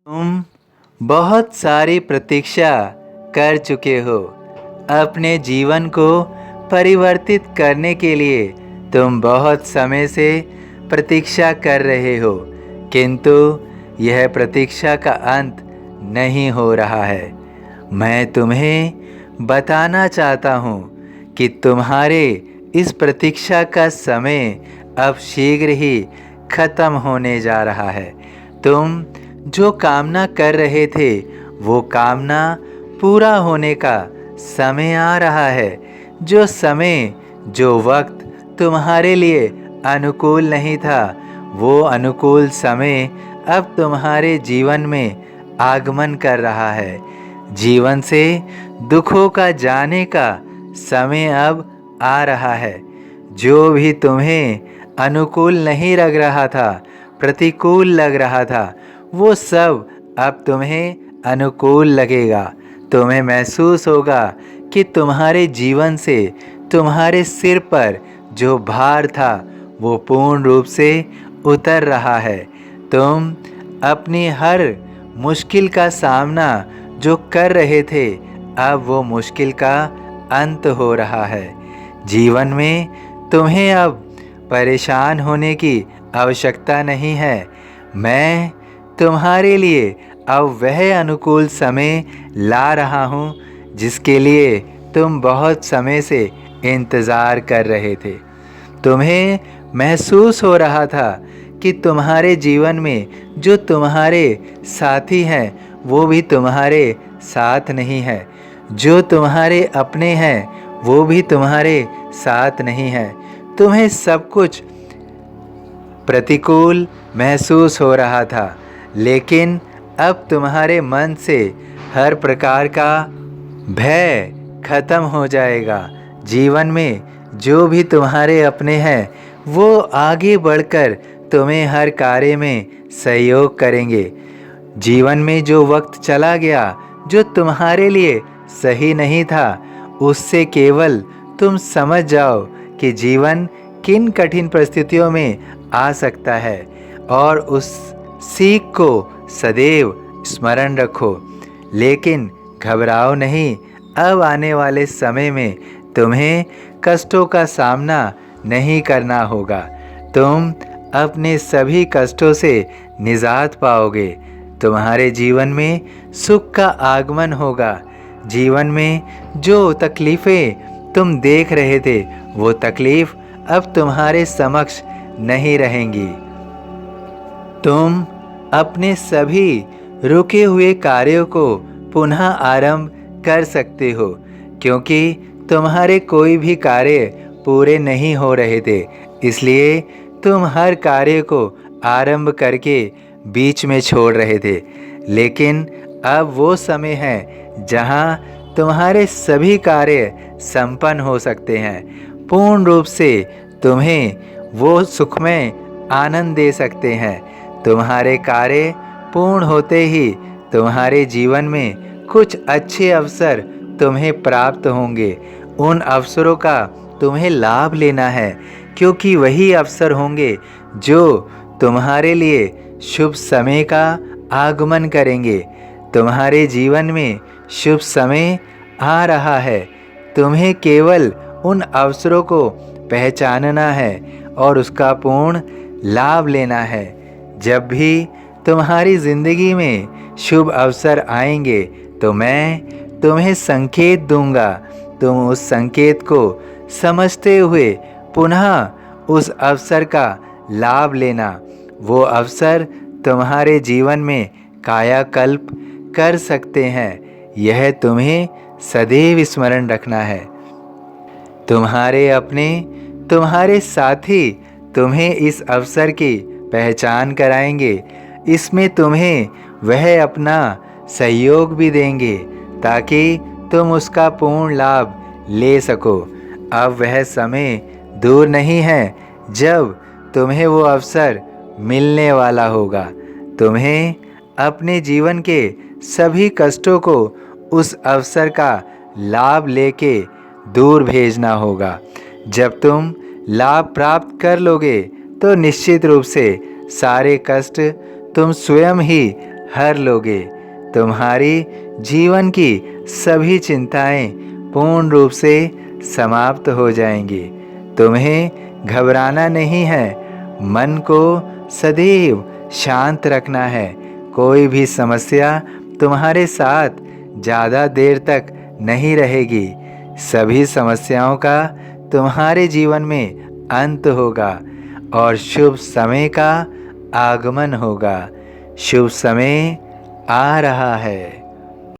तुम बहुत सारी प्रतीक्षा कर चुके हो। अपने जीवन को परिवर्तित करने के लिए तुम बहुत समय से प्रतीक्षा कर रहे हो, किंतु यह प्रतीक्षा का अंत नहीं हो रहा है। मैं तुम्हें बताना चाहता हूँ कि तुम्हारे इस प्रतीक्षा का समय अब शीघ्र ही खत्म होने जा रहा है। तुम जो कामना कर रहे थे वो कामना पूरा होने का समय आ रहा है। जो समय, जो वक्त तुम्हारे लिए अनुकूल नहीं था, वो अनुकूल समय अब तुम्हारे जीवन में आगमन कर रहा है। जीवन से दुखों का जाने का समय अब आ रहा है। जो भी तुम्हें अनुकूल नहीं लग रहा था, प्रतिकूल लग रहा था, वो सब अब तुम्हें अनुकूल लगेगा। तुम्हें महसूस होगा कि तुम्हारे जीवन से, तुम्हारे सिर पर जो भार था वो पूर्ण रूप से उतर रहा है। तुम अपनी हर मुश्किल का सामना जो कर रहे थे, अब वो मुश्किल का अंत हो रहा है। जीवन में तुम्हें अब परेशान होने की आवश्यकता नहीं है। मैं तुम्हारे लिए अब वह अनुकूल समय ला रहा हूँ जिसके लिए तुम बहुत समय से इंतज़ार कर रहे थे। तुम्हें महसूस हो रहा था कि तुम्हारे जीवन में जो तुम्हारे साथी हैं वो भी तुम्हारे साथ नहीं है। जो तुम्हारे अपने हैं वो भी तुम्हारे साथ नहीं है। तुम्हें सब कुछ प्रतिकूल महसूस हो रहा था, लेकिन अब तुम्हारे मन से हर प्रकार का भय खत्म हो जाएगा। जीवन में जो भी तुम्हारे अपने हैं वो आगे बढ़कर तुम्हें हर कार्य में सहयोग करेंगे। जीवन में जो वक्त चला गया जो तुम्हारे लिए सही नहीं था, उससे केवल तुम समझ जाओ कि जीवन किन कठिन परिस्थितियों में आ सकता है और उस सीख को सदैव स्मरण रखो। लेकिन घबराओ नहीं, अब आने वाले समय में तुम्हें कष्टों का सामना नहीं करना होगा। तुम अपने सभी कष्टों से निजात पाओगे। तुम्हारे जीवन में सुख का आगमन होगा। जीवन में जो तकलीफ़ें तुम देख रहे थे वो तकलीफ़ अब तुम्हारे समक्ष नहीं रहेंगी। तुम अपने सभी रुके हुए कार्यों को पुनः आरंभ कर सकते हो, क्योंकि तुम्हारे कोई भी कार्य पूरे नहीं हो रहे थे। इसलिए तुम हर कार्य को आरंभ करके बीच में छोड़ रहे थे। लेकिन अब वो समय है जहाँ तुम्हारे सभी कार्य संपन्न हो सकते हैं। पूर्ण रूप से तुम्हें वो सुखमय आनंद दे सकते हैं। तुम्हारे कार्य पूर्ण होते ही तुम्हारे जीवन में कुछ अच्छे अवसर तुम्हें प्राप्त होंगे। उन अवसरों का तुम्हें लाभ लेना है, क्योंकि वही अवसर होंगे जो तुम्हारे लिए शुभ समय का आगमन करेंगे। तुम्हारे जीवन में शुभ समय आ रहा है। तुम्हें केवल उन अवसरों को पहचानना है और उसका पूर्ण लाभ लेना है। जब भी तुम्हारी ज़िंदगी में शुभ अवसर आएंगे तो मैं तुम्हें संकेत दूंगा। तुम उस संकेत को समझते हुए पुनः उस अवसर का लाभ लेना। वो अवसर तुम्हारे जीवन में कायाकल्प कर सकते हैं। यह तुम्हें सदैव स्मरण रखना है। तुम्हारे अपने, तुम्हारे साथी तुम्हें इस अवसर की पहचान कराएंगे। इसमें तुम्हें वह अपना सहयोग भी देंगे ताकि तुम उसका पूर्ण लाभ ले सको। अब वह समय दूर नहीं है जब तुम्हें वो अवसर मिलने वाला होगा। तुम्हें अपने जीवन के सभी कष्टों को उस अवसर का लाभ लेके दूर भेजना होगा। जब तुम लाभ प्राप्त कर लोगे तो निश्चित रूप से सारे कष्ट तुम स्वयं ही हर लोगे। तुम्हारी जीवन की सभी चिंताएं पूर्ण रूप से समाप्त हो जाएंगी। तुम्हें घबराना नहीं है, मन को सदैव शांत रखना है। कोई भी समस्या तुम्हारे साथ ज़्यादा देर तक नहीं रहेगी। सभी समस्याओं का तुम्हारे जीवन में अंत होगा और शुभ समय का आगमन होगा। शुभ समय आ रहा है।